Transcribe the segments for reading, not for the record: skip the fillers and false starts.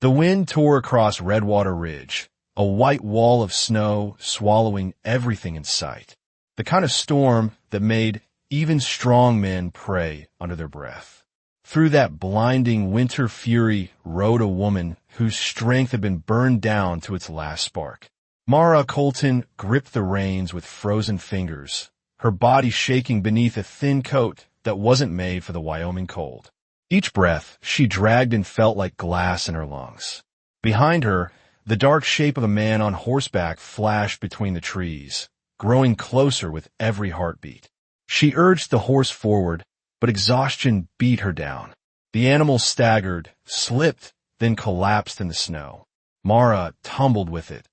The wind tore across Redwater Ridge, a white wall of snow swallowing everything in sight. The kind of storm that made even strong men pray under their breath. Through that blinding winter fury rode a woman whose strength had been burned down to its last spark. Mara Colton gripped the reins with frozen fingers, her body shaking beneath a thin coat that wasn't made for the Wyoming cold. Each breath she dragged and felt like glass in her lungs. Behind her, the dark shape of a man on horseback flashed between the trees, growing closer with every heartbeat. She urged the horse forward, but exhaustion beat her down. The animal staggered, slipped, then collapsed in the snow. Mara tumbled with it,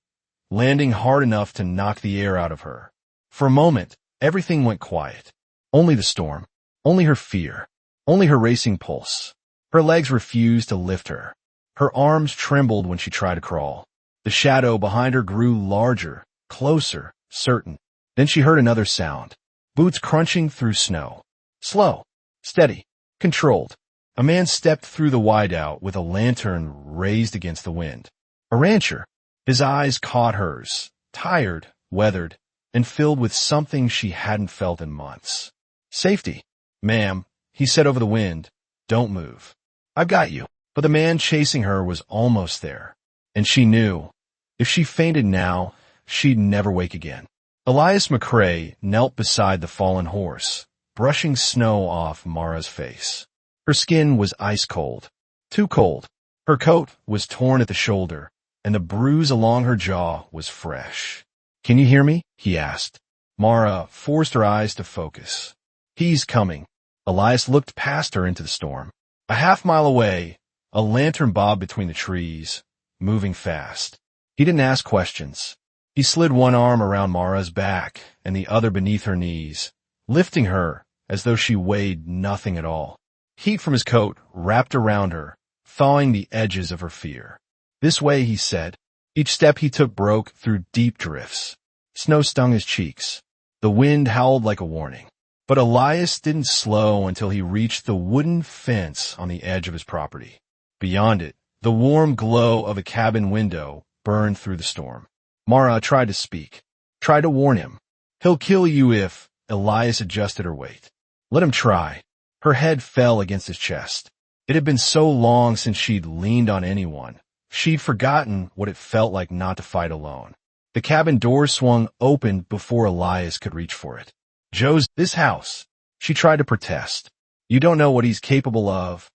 landing hard enough to knock the air out of her. For a moment, everything went quiet. Only the storm, only her fear, only her racing pulse. Her legs refused to lift her. Her arms trembled when she tried to crawl. The shadow behind her grew larger, closer, certain. Then she heard another sound. Boots crunching through snow. Slow, steady, controlled. A man stepped through the wideout with a lantern raised against the wind. A rancher. His eyes caught hers, tired, weathered, and filled with something she hadn't felt in months. Safety. Ma'am, he said over the wind, don't move. I've got you. But the man chasing her was almost there. And she knew, if she fainted now, she'd never wake again. Elias McCrae knelt beside the fallen horse, brushing snow off Mara's face. Her skin was ice cold. Too cold. Her coat was torn at the shoulder, and the bruise along her jaw was fresh. Can you hear me? He asked. Mara forced her eyes to focus. He's coming. Elias looked past her into the storm. A half-mile away, a lantern bobbed between the trees, moving fast. He didn't ask questions. He slid one arm around Mara's back and the other beneath her knees, lifting her as though she weighed nothing at all. Heat from his coat wrapped around her, thawing the edges of her fear. This way, he said. Each step he took broke through deep drifts. Snow stung his cheeks. The wind howled like a warning. But Elias didn't slow until he reached the wooden fence on the edge of his property. Beyond it, the warm glow of a cabin window burned through the storm. Mara tried to speak, tried to warn him. He'll kill you if... Elias adjusted her weight. Let him try. Her head fell against his chest. It had been so long since she'd leaned on anyone. She'd forgotten what it felt like not to fight alone. The cabin door swung open before Elias could reach for it. Joe's this house. She tried to protest. You don't know what he's capable of.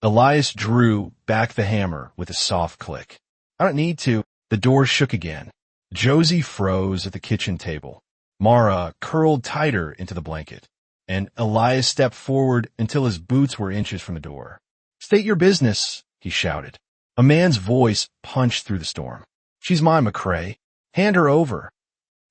Elias drew back the hammer with a soft click. I don't need to. The door shook again. Josie froze at the kitchen table. Mara curled tighter into the blanket, and Elias stepped forward until his boots were inches from the door. State your business, he shouted. A man's voice punched through the storm. She's mine, McCrae. Hand her over.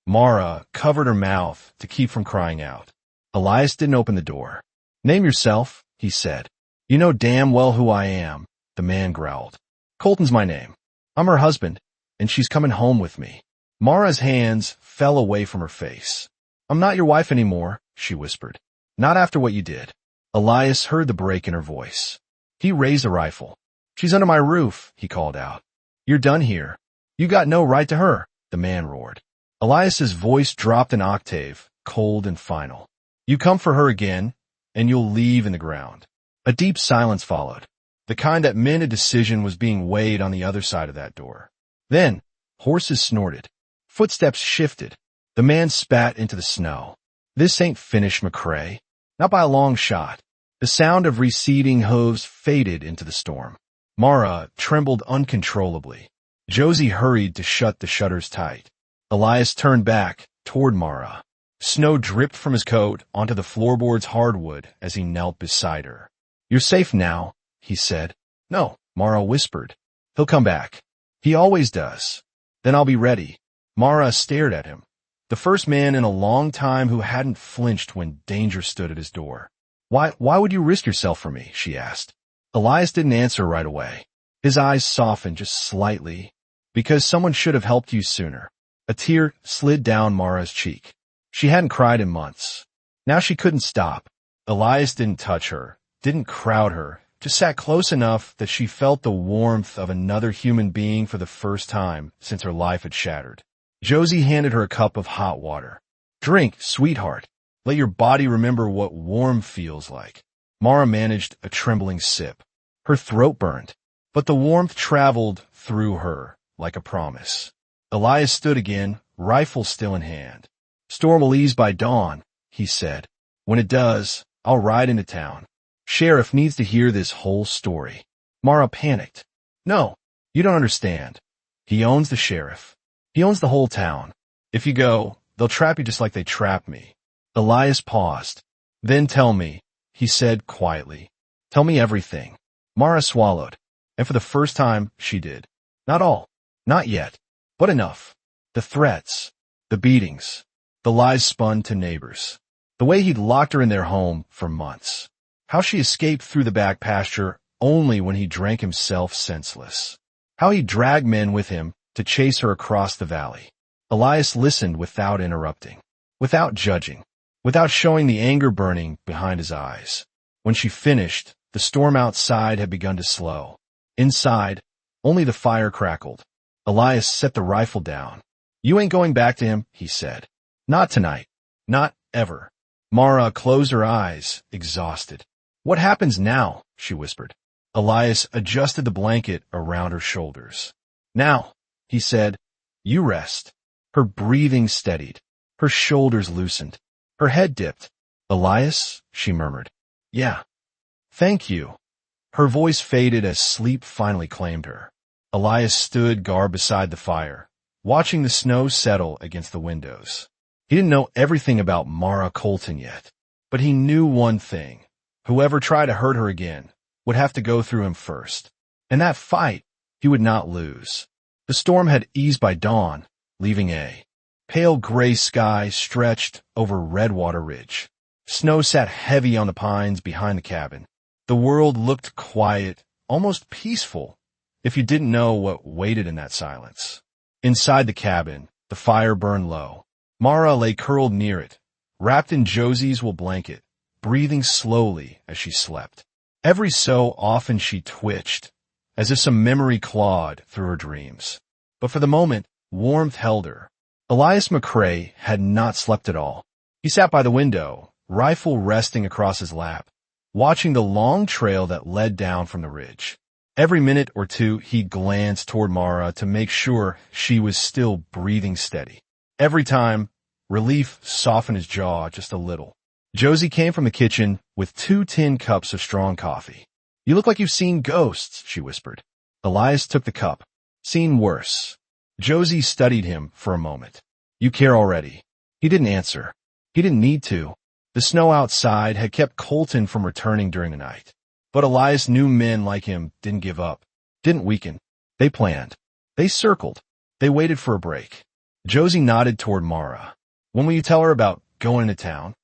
Mara covered her mouth to keep from crying out. Elias didn't open the door. Name yourself, he said. You know damn well who I am, the man growled. Colton's my name. I'm her husband, and she's coming home with me. Mara's hands fell away from her face. I'm not your wife anymore, she whispered. Not after what you did. Elias heard the break in her voice. He raised a rifle. She's under my roof, he called out. You're done here. You got no right to her, the man roared. Elias's voice dropped an octave, cold and final. You come for her again, and you'll leave in the ground. A deep silence followed, the kind that meant a decision was being weighed on the other side of that door. Then, horses snorted. Footsteps shifted. The man spat into the snow. This ain't finished, McCrae. Not by a long shot. The sound of receding hooves faded into the storm. Mara trembled uncontrollably. Josie hurried to shut the shutters tight. Elias turned back toward Mara. Snow dripped from his coat onto the floorboard's hardwood as he knelt beside her. You're safe now, he said. No, Mara whispered. He'll come back. He always does. Then I'll be ready. Mara stared at him. The first man in a long time who hadn't flinched when danger stood at his door. Why would you risk yourself for me? She asked. Elias didn't answer right away. His eyes softened just slightly. Because someone should have helped you sooner. A tear slid down Mara's cheek. She hadn't cried in months. Now she couldn't stop. Elias didn't touch her, didn't crowd her, just sat close enough that she felt the warmth of another human being for the first time since her life had shattered. Josie handed her a cup of hot water. "Drink, sweetheart. Let your body remember what warm feels like." Mara managed a trembling sip. Her throat burned, but the warmth traveled through her like a promise. Elias stood again, rifle still in hand. "Storm will ease by dawn," he said. "When it does, I'll ride into town. Sheriff needs to hear this whole story." Mara panicked. "No, you don't understand. He owns the sheriff. He owns the whole town. If you go, they'll trap you just like they trapped me." Elias paused. "Then tell me," he said quietly. "Tell me everything." Mara swallowed, and for the first time she did. Not all, not yet, but enough. The threats, the beatings, the lies spun to neighbors. The way he'd locked her in their home for months. How she escaped through the back pasture only when he drank himself senseless. How he dragged men with him to chase her across the valley. Elias listened without interrupting, without judging, without showing the anger burning behind his eyes. When she finished, the storm outside had begun to slow. Inside, only the fire crackled. Elias set the rifle down. "You ain't going back to him," he said. "Not tonight. Not ever." Mara closed her eyes, exhausted. "What happens now?" she whispered. Elias adjusted the blanket around her shoulders. "Now," he said, "you rest." Her breathing steadied. Her shoulders loosened. Her head dipped. "Elias," she murmured. "Yeah. Thank you." Her voice faded as sleep finally claimed her. Elias stood guard beside the fire, watching the snow settle against the windows. He didn't know everything about Mara Colton yet, but he knew one thing. Whoever tried to hurt her again would have to go through him first. And that fight, he would not lose. The storm had eased by dawn, leaving a pale gray sky stretched over Redwater Ridge. Snow sat heavy on the pines behind the cabin. The world looked quiet, almost peaceful, if you didn't know what waited in that silence. Inside the cabin, the fire burned low. Mara lay curled near it, wrapped in Josie's wool blanket, breathing slowly as she slept. Every so often she twitched, as if some memory clawed through her dreams. But for the moment, warmth held her. Elias McCrae had not slept at all. He sat by the window, rifle resting across his lap, watching the long trail that led down from the ridge. Every minute or two, he glanced toward Mara to make sure she was still breathing steady. Every time, relief softened his jaw just a little. Josie came from the kitchen with 2 tin cups of strong coffee. "You look like you've seen ghosts," she whispered. Elias took the cup. "Seen worse." Josie studied him for a moment. "You care already." He didn't answer. He didn't need to. The snow outside had kept Colton from returning during the night. But Elias knew men like him didn't give up, didn't weaken. They planned. They circled. They waited for a break. Josie nodded toward Mara. "When will you tell her about going into town?"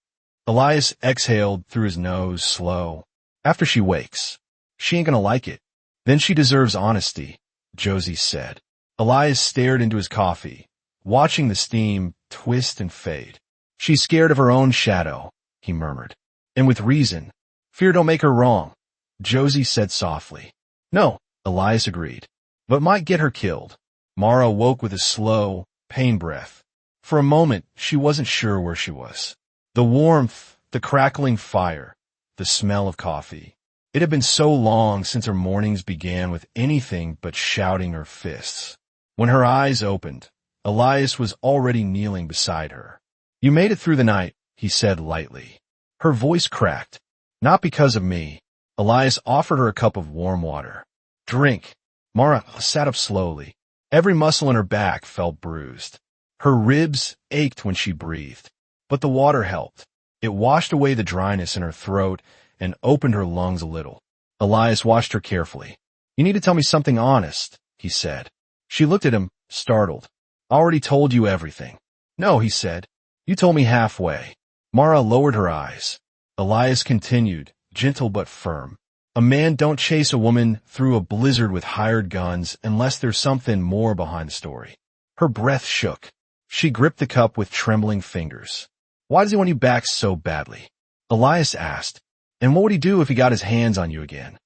Elias exhaled through his nose, slow. "After she wakes. She ain't gonna like it. Then she deserves honesty," Josie said. Elias stared into his coffee, watching the steam twist and fade. "She's scared of her own shadow," he murmured. "And with reason. Fear don't make her wrong," Josie said softly. "No," Elias agreed, "but might get her killed." Mara woke with a slow, pain breath. For a moment, she wasn't sure where she was. The warmth, the crackling fire, the smell of coffee. It had been so long since her mornings began with anything but shouting or fists. When her eyes opened, Elias was already kneeling beside her. "You made it through the night," he said lightly. Her voice cracked. "Not because of me." Elias offered her a cup of warm water. "Drink." Mara sat up slowly. Every muscle in her back felt bruised. Her ribs ached when she breathed. But the water helped. It washed away the dryness in her throat and opened her lungs a little. Elias watched her carefully. "You need to tell me something honest," he said. She looked at him, startled. "I already told you everything." "No," he said. "You told me halfway." Mara lowered her eyes. Elias continued, gentle but firm. "A man don't chase a woman through a blizzard with hired guns unless there's something more behind the story." Her breath shook. She gripped the cup with trembling fingers. "Why does he want you back so badly?" Elias asked. "And what would he do if he got his hands on you again?"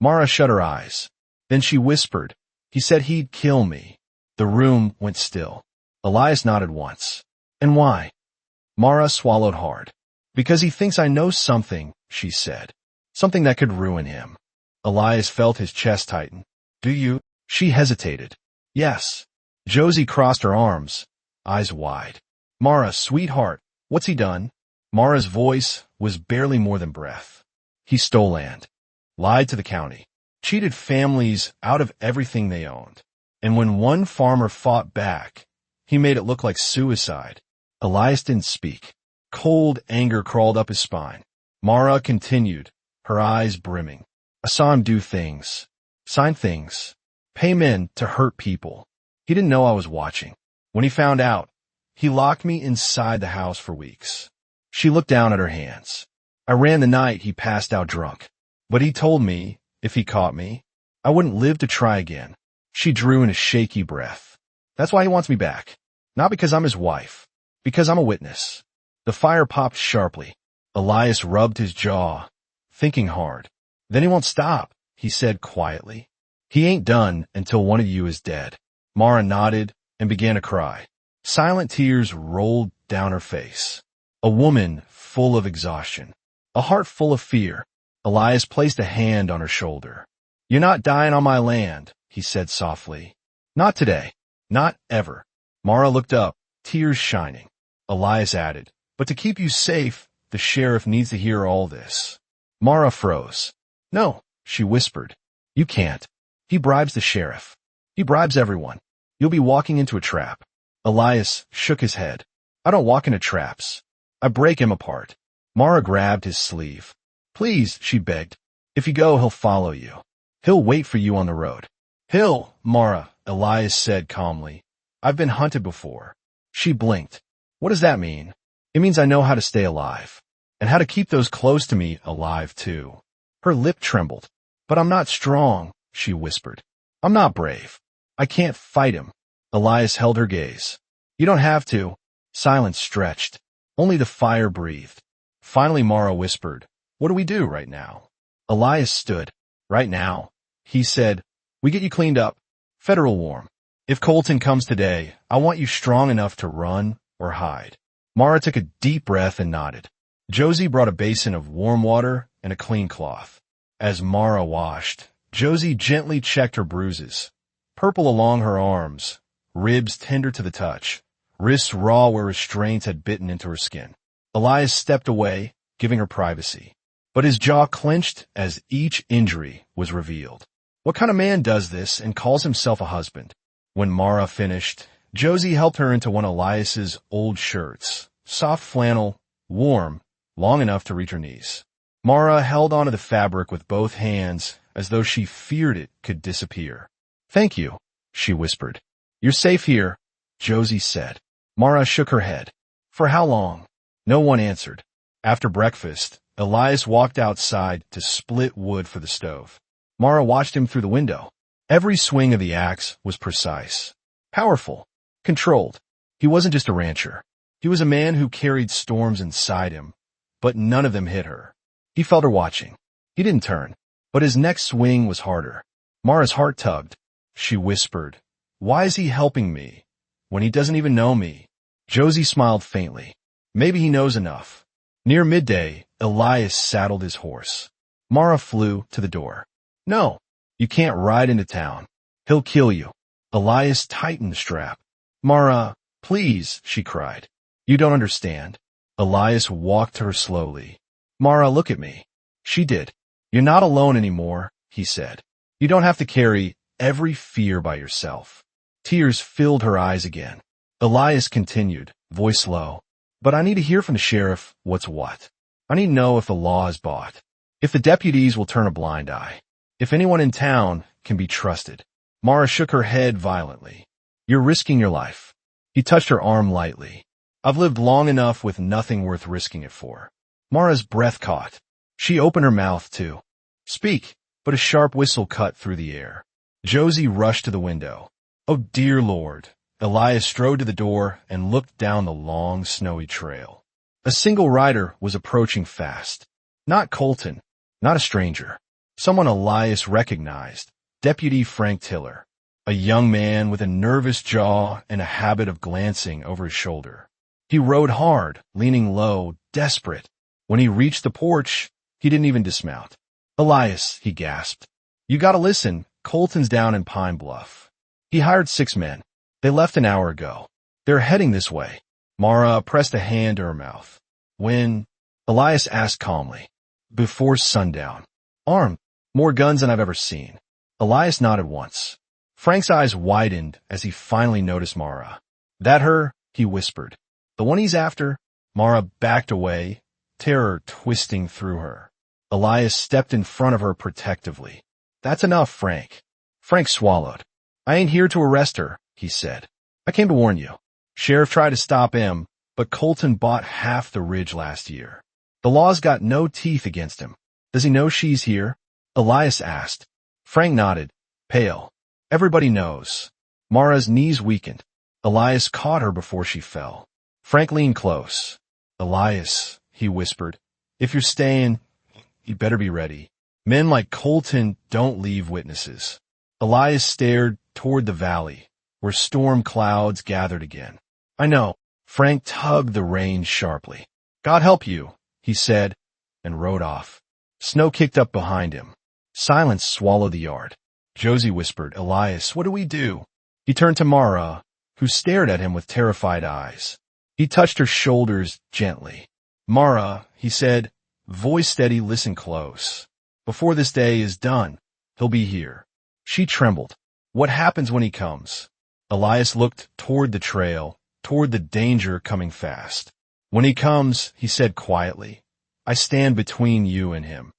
Mara shut her eyes. Then she whispered, "He said he'd kill me." The room went still. Elias nodded once. "And why?" Mara swallowed hard. "Because he thinks I know something," she said. "Something that could ruin him." Elias felt his chest tighten. "Do you?" She hesitated. "Yes." Josie crossed her arms, eyes wide. "Mara, sweetheart, what's he done?" Mara's voice was barely more than breath. "He stole land, lied to the county, cheated families out of everything they owned. And when one farmer fought back, he made it look like suicide." Elias didn't speak. Cold anger crawled up his spine. Mara continued, her eyes brimming. "I saw him do things, sign things, pay men to hurt people. He didn't know I was watching. When he found out, he locked me inside the house for weeks." She looked down at her hands. "I ran the night he passed out drunk. But he told me, if he caught me, I wouldn't live to try again." She drew in a shaky breath. "That's why he wants me back. Not because I'm his wife. Because I'm a witness." The fire popped sharply. Elias rubbed his jaw, thinking hard. "Then he won't stop," he said quietly. "He ain't done until one of you is dead." Mara nodded and began to cry. Silent tears rolled down her face. A woman full of exhaustion. A heart full of fear. Elias placed a hand on her shoulder. "You're not dying on my land," he said softly. "Not today. Not ever." Mara looked up, tears shining. Elias added, "But to keep you safe, the sheriff needs to hear all this." Mara froze. "No," she whispered. "You can't. He bribes the sheriff. He bribes everyone. You'll be walking into a trap." Elias shook his head. "I don't walk into traps. I break him apart." Mara grabbed his sleeve. "Please," she begged. "If you go, he'll follow you. He'll wait for you on the road." Mara," Elias said calmly. "I've been hunted before." She blinked. "What does that mean?" "It means I know how to stay alive. And how to keep those close to me alive, too." Her lip trembled. "But I'm not strong," she whispered. "I'm not brave. I can't fight him." Elias held her gaze. "You don't have to." Silence stretched. Only the fire breathed. Finally Mara whispered, "What do we do right now?" Elias stood. "Right now," he said, "we get you cleaned up. Federal warm. If Colton comes today, I want you strong enough to run or hide." Mara took a deep breath and nodded. Josie brought a basin of warm water and a clean cloth. As Mara washed, Josie gently checked her bruises. Purple along her arms, ribs tender to the touch, wrists raw where restraints had bitten into her skin. Elias stepped away, giving her privacy. But his jaw clenched as each injury was revealed. What kind of man does this and calls himself a husband? When Mara finished, Josie helped her into one of Elias's old shirts, soft flannel, warm, long enough to reach her knees. Mara held onto the fabric with both hands as though she feared it could disappear. "Thank you," she whispered. "You're safe here," Josie said. Mara shook her head. "For how long?" No one answered. After breakfast, Elias walked outside to split wood for the stove. Mara watched him through the window. Every swing of the axe was precise, powerful, controlled. He wasn't just a rancher. He was a man who carried storms inside him, but none of them hit her. He felt her watching. He didn't turn, but his next swing was harder. Mara's heart tugged. She whispered, "Why is he helping me when he doesn't even know me?" Josie smiled faintly. "Maybe he knows enough." Near midday, Elias saddled his horse. Mara flew to the door. "No, you can't ride into town. He'll kill you." Elias tightened the strap. "Mara, please," she cried. "You don't understand." Elias walked to her slowly. "Mara, look at me." She did. "You're not alone anymore," he said. "You don't have to carry every fear by yourself." Tears filled her eyes again. Elias continued, voice low. "But I need to hear from the sheriff what's what. I need to know if the law is bought, if the deputies will turn a blind eye, if anyone in town can be trusted." Mara shook her head violently. "You're risking your life." He touched her arm lightly. "I've lived long enough with nothing worth risking it for." Mara's breath caught. She opened her mouth too. "Speak," but a sharp whistle cut through the air. Josie rushed to the window. "Oh, dear Lord." Elias strode to the door and looked down the long, snowy trail. A single rider was approaching fast. Not Colton, not a stranger. Someone Elias recognized, Deputy Frank Tiller, a young man with a nervous jaw and a habit of glancing over his shoulder. He rode hard, leaning low, desperate. When he reached the porch, he didn't even dismount. "Elias," he gasped. "You gotta listen. Colton's down in Pine Bluff. He hired 6 men. They left an hour ago. They're heading this way." Mara pressed a hand to her mouth. "When?" Elias asked calmly. "Before sundown. Armed. More guns than I've ever seen." Elias nodded once. Frank's eyes widened as he finally noticed Mara. "That her?" he whispered. "The one he's after?" Mara backed away, terror twisting through her. Elias stepped in front of her protectively. "That's enough, Frank." Frank swallowed. "I ain't here to arrest her," he said. "I came to warn you. Sheriff tried to stop him, but Colton bought half the ridge last year. The law's got no teeth against him. Does he know she's here?" Elias asked. Frank nodded, pale. "Everybody knows." Mara's knees weakened. Elias caught her before she fell. Frank leaned close. "Elias," he whispered, "if you're staying, you'd better be ready. Men like Colton don't leave witnesses." Elias stared toward the valley, where storm clouds gathered again. "I know." Frank tugged the reins sharply. "God help you," he said, and rode off. Snow kicked up behind him. Silence swallowed the yard. Josie whispered, "Elias, what do we do?" He turned to Mara, who stared at him with terrified eyes. He touched her shoulders gently. "Mara," he said, voice steady, "listen close. Before this day is done, he'll be here." She trembled. "What happens when he comes?" Elias looked toward the trail, toward the danger coming fast. "When he comes," he said quietly, "I stand between you and him,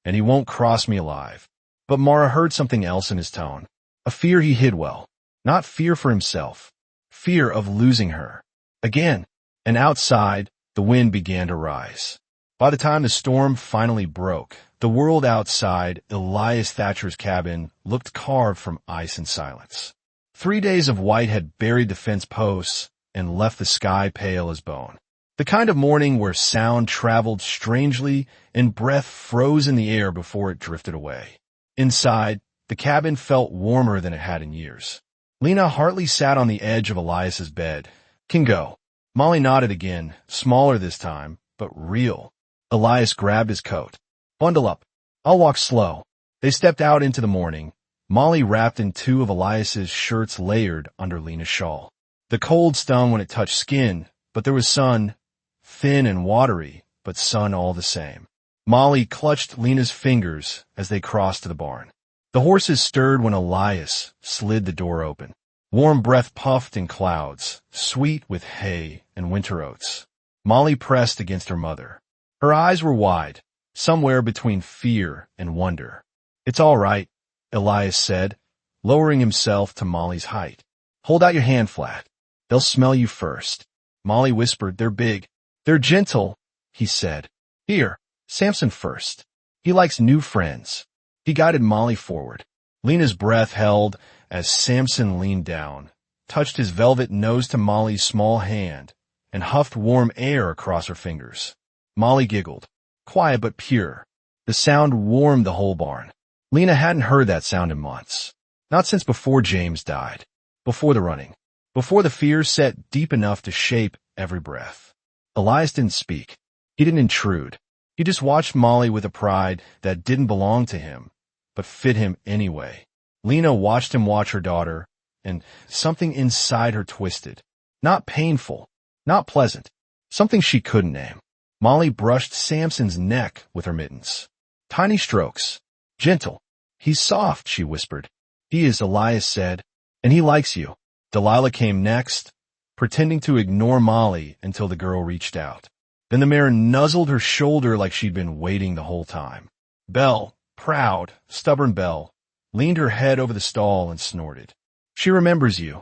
and he won't cross me alive." But Mara heard something else in his tone, a fear he hid well, not fear for himself, fear of losing her. Again, and outside, the wind began to rise. By the time the storm finally broke, the world outside Elias Thatcher's cabin looked carved from ice and silence. 3 days of white had buried the fence posts and left the sky pale as bone. The kind of morning where sound traveled strangely and breath froze in the air before it drifted away. Inside, the cabin felt warmer than it had in years. Lena Hartley sat on the edge of Elias's bed. "Can go." Molly nodded again, smaller this time, but real. Elias grabbed his coat. "Bundle up. I'll walk slow." They stepped out into the morning, Molly wrapped in 2 of Elias's shirts layered under Lena's shawl. The cold stung when it touched skin, but there was sun, thin and watery, but sun all the same. Molly clutched Lena's fingers as they crossed to the barn. The horses stirred when Elias slid the door open. Warm breath puffed in clouds, sweet with hay and winter oats. Molly pressed against her mother. Her eyes were wide, somewhere between fear and wonder. "It's all right," Elias said, lowering himself to Molly's height. "Hold out your hand flat. They'll smell you first." Molly whispered, "They're big. They're gentle," he said. "Here, Samson first. He likes new friends." He guided Molly forward. Lena's breath held as Samson leaned down, touched his velvet nose to Molly's small hand, and huffed warm air across her fingers. Molly giggled, quiet but pure. The sound warmed the whole barn. Lena hadn't heard that sound in months. Not since before James died, before the running, before the fear set deep enough to shape every breath. Elias didn't speak. He didn't intrude. He just watched Molly with a pride that didn't belong to him, but fit him anyway. Lena watched him watch her daughter, and something inside her twisted. Not painful, not pleasant, something she couldn't name. Molly brushed Samson's neck with her mittens. Tiny strokes, gentle. "He's soft," she whispered. "He is," Elias said, "and he likes you." Delilah came next, pretending to ignore Molly until the girl reached out. Then the mare nuzzled her shoulder like she'd been waiting the whole time. Belle, proud, stubborn Belle, leaned her head over the stall and snorted. "She remembers you,"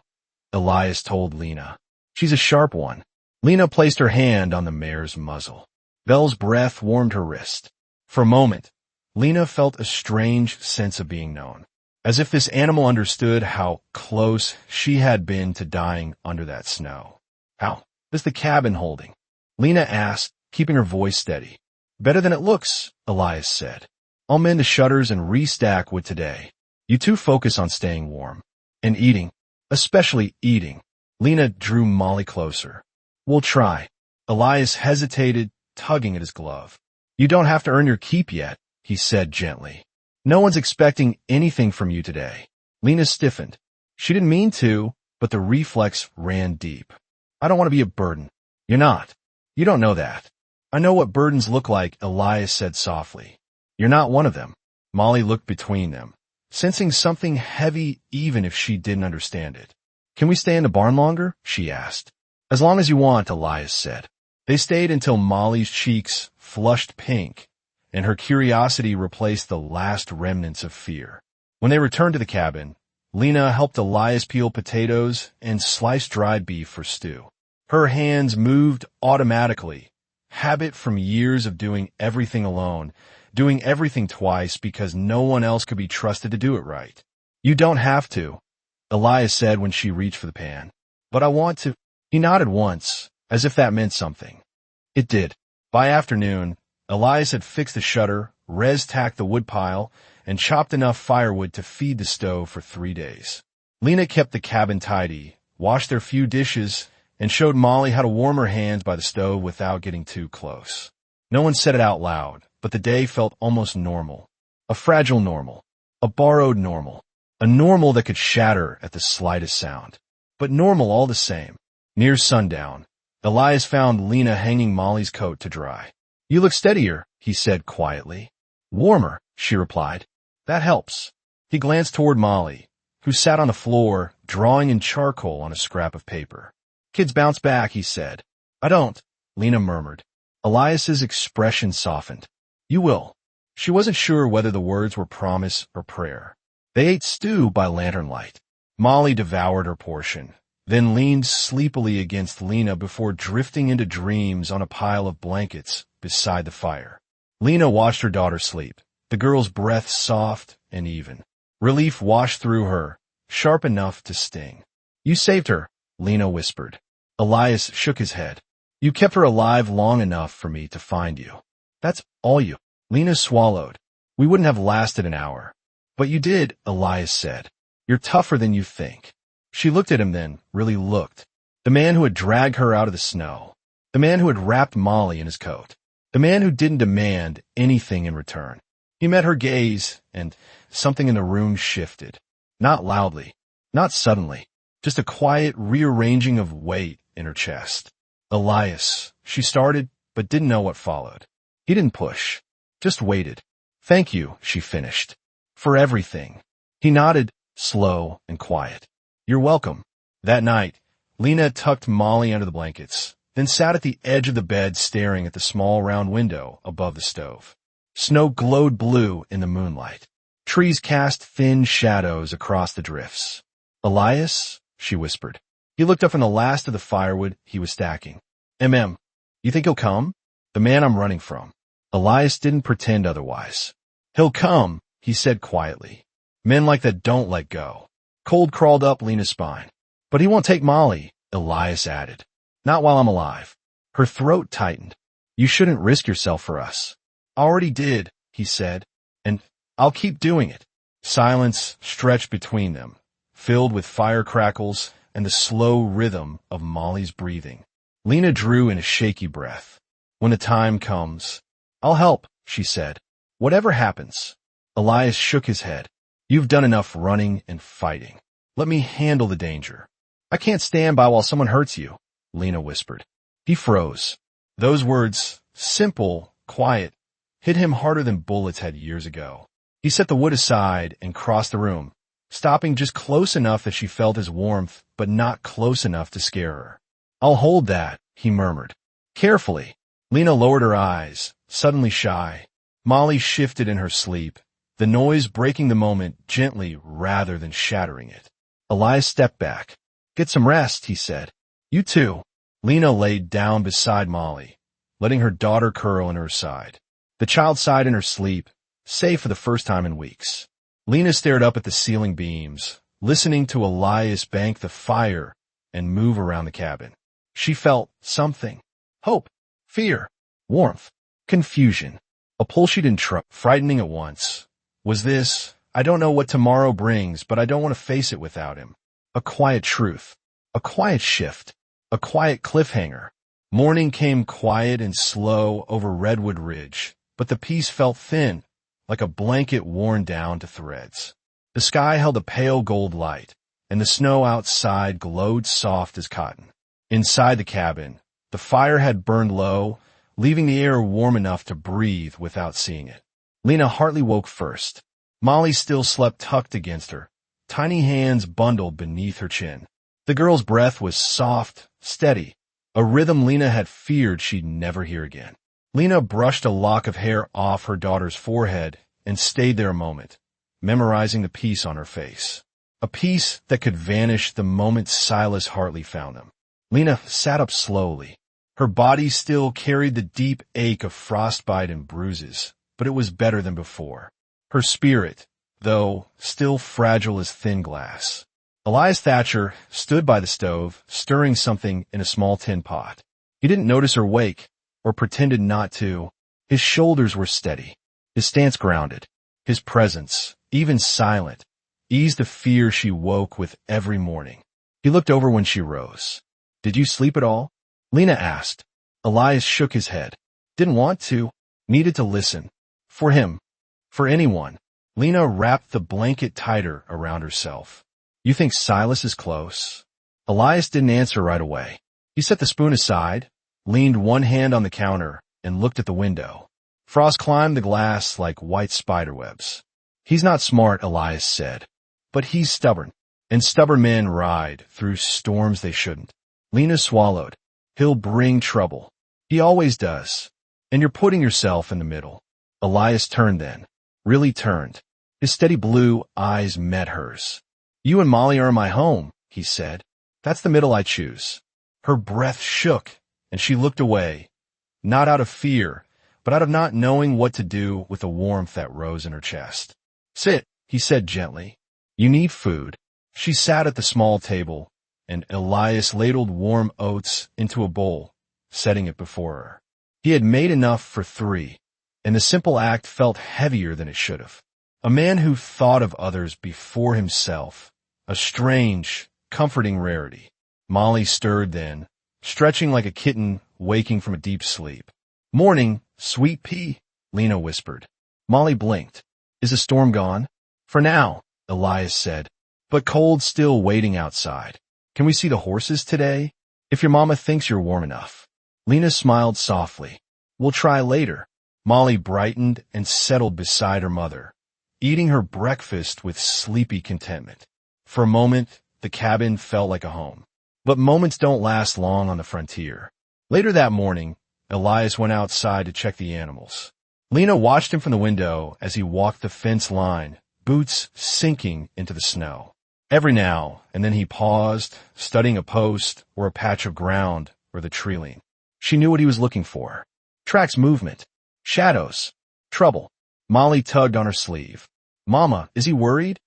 Elias told Lena. "She's a sharp one." Lena placed her hand on the mare's muzzle. Belle's breath warmed her wrist. For a moment, Lena felt a strange sense of being known, as if this animal understood how close she had been to dying under that snow. "How is the cabin holding?" Lena asked, keeping her voice steady. "Better than it looks," Elias said. I'll mend the shutters and restack wood today. You two focus on staying warm. And eating. Especially eating. Lena drew Molly closer. We'll try. Elias hesitated, tugging at his glove. You don't have to earn your keep yet, he said gently. No one's expecting anything from you today. Lena stiffened. She didn't mean to, but the reflex ran deep. I don't want to be a burden. You're not. You don't know that. I know what burdens look like, Elias said softly. You're not one of them. Molly looked between them, sensing something heavy even if she didn't understand it. Can we stay in the barn longer? She asked. As long as you want, Elias said. They stayed until Molly's cheeks flushed pink, and her curiosity replaced the last remnants of fear. When they returned to the cabin, Lena helped Elias peel potatoes and slice dried beef for stew. Her hands moved automatically, habit from years of doing everything alone, doing everything twice because no one else could be trusted to do it right. You don't have to, Elias said when she reached for the pan. But I want to. He nodded once, as if that meant something. It did. By afternoon, Elias had fixed the shutter, res-tacked the woodpile, and chopped enough firewood to feed the stove for 3 days. Lena kept the cabin tidy, washed their few dishes, and showed Molly how to warm her hands by the stove without getting too close. No one said it out loud, but the day felt almost normal. A fragile normal. A borrowed normal. A normal that could shatter at the slightest sound. But normal all the same. Near sundown, Elias found Lena hanging Molly's coat to dry. You look steadier, he said quietly. Warmer, she replied. That helps. He glanced toward Molly, who sat on the floor, drawing in charcoal on a scrap of paper. Kids bounce back, he said. I don't, Lena murmured. Elias's expression softened. You will. She wasn't sure whether the words were promise or prayer. They ate stew by lantern light. Molly devoured her portion, then leaned sleepily against Lena before drifting into dreams on a pile of blankets beside the fire. Lena watched her daughter sleep, the girl's breath soft and even. Relief washed through her, sharp enough to sting. You saved her, Lena whispered. Elias shook his head. You kept her alive long enough for me to find you. That's all you. Lena swallowed. We wouldn't have lasted an hour. But you did, Elias said. You're tougher than you think. She looked at him then, really looked. The man who had dragged her out of the snow. The man who had wrapped Molly in his coat. The man who didn't demand anything in return. He met her gaze, and something in the room shifted. Not loudly. Not suddenly. Just a quiet rearranging of weight in her chest. Elias, she started, but didn't know what followed. He didn't push. Just waited. Thank you, she finished. For everything. He nodded, slow and quiet. You're welcome. That night, Lena tucked Molly under the blankets, then sat at the edge of the bed staring at the small round window above the stove. Snow glowed blue in the moonlight. Trees cast thin shadows across the drifts. Elias, she whispered. He looked up from the last of the firewood he was stacking. You think he'll come? The man I'm running from. Elias didn't pretend otherwise. He'll come, he said quietly. Men like that don't let go. Cold crawled up Lena's spine. But he won't take Molly, Elias added. Not while I'm alive. Her throat tightened. You shouldn't risk yourself for us. I already did, he said. And I'll keep doing it. Silence stretched between them, filled with fire crackles and the slow rhythm of Molly's breathing. Lena drew in a shaky breath. When the time comes, I'll help, she said. Whatever happens. Elias shook his head. You've done enough running and fighting. Let me handle the danger. I can't stand by while someone hurts you, Lena whispered. He froze. Those words, simple, quiet, hit him harder than bullets had years ago. He set the wood aside and crossed the room, stopping just close enough that she felt his warmth, but not close enough to scare her. I'll hold that, he murmured. Carefully. Lena lowered her eyes, suddenly shy. Molly shifted in her sleep, the noise breaking the moment gently rather than shattering it. Elias stepped back. Get some rest, he said. You too. Lena laid down beside Molly, letting her daughter curl in her side. The child sighed in her sleep, safe for the first time in weeks. Lena stared up at the ceiling beams, listening to Elias bank the fire and move around the cabin. She felt something. Hope, fear, warmth, confusion. A pull she didn't trust, frightening at once. Was this, I don't know what tomorrow brings, but I don't want to face it without him. A quiet truth. A quiet shift. A quiet cliffhanger. Morning came quiet and slow over Redwood Ridge, but the peace felt thin, like a blanket worn down to threads. The sky held a pale gold light, and the snow outside glowed soft as cotton. Inside the cabin, the fire had burned low, leaving the air warm enough to breathe without seeing it. Lena hardly woke first. Molly still slept tucked against her, tiny hands bundled beneath her chin. The girl's breath was soft, steady, a rhythm Lena had feared she'd never hear again. Lena brushed a lock of hair off her daughter's forehead and stayed there a moment, memorizing the peace on her face. A peace that could vanish the moment Silas Hartley found them. Lena sat up slowly. Her body still carried the deep ache of frostbite and bruises, but it was better than before. Her spirit, though, still fragile as thin glass. Elias Thatcher stood by the stove, stirring something in a small tin pot. He didn't notice her wake, or pretended not to. His shoulders were steady, his stance grounded. His presence, even silent, eased the fear she woke with every morning. He looked over when she rose. Did you sleep at all? Lena asked. Elias shook his head. Didn't want to. Needed to listen. For him. For anyone. Lena wrapped the blanket tighter around herself. You think Silas is close? Elias didn't answer right away. He set the spoon aside, leaned one hand on the counter, and looked at the window. Frost climbed the glass like white spiderwebs. He's not smart, Elias said, but he's stubborn, and stubborn men ride through storms they shouldn't. Lena swallowed. He'll bring trouble. He always does. And you're putting yourself in the middle. Elias turned then. Really turned. His steady blue eyes met hers. You and Molly are in my home, he said. That's the middle I choose. Her breath shook, and she looked away, not out of fear, but out of not knowing what to do with the warmth that rose in her chest. Sit, he said gently. You need food. She sat at the small table, and Elias ladled warm oats into a bowl, setting it before her. He had made enough for 3, and the simple act felt heavier than it should have. A man who thought of others before himself, a strange, comforting rarity. Molly stirred then, stretching like a kitten waking from a deep sleep. Morning, sweet pea, Lena whispered. Molly blinked. Is the storm gone? For now, Elias said, but cold still waiting outside. Can we see the horses today? If your mama thinks you're warm enough. Lena smiled softly. We'll try later. Molly brightened and settled beside her mother, eating her breakfast with sleepy contentment. For a moment, the cabin felt like a home. But moments don't last long on the frontier. Later that morning, Elias went outside to check the animals. Lena watched him from the window as he walked the fence line, boots sinking into the snow. Every now and then he paused, studying a post or a patch of ground or the tree line. She knew what he was looking for. Tracks movement. Shadows. Trouble. Molly tugged on her sleeve. Mama, is he worried?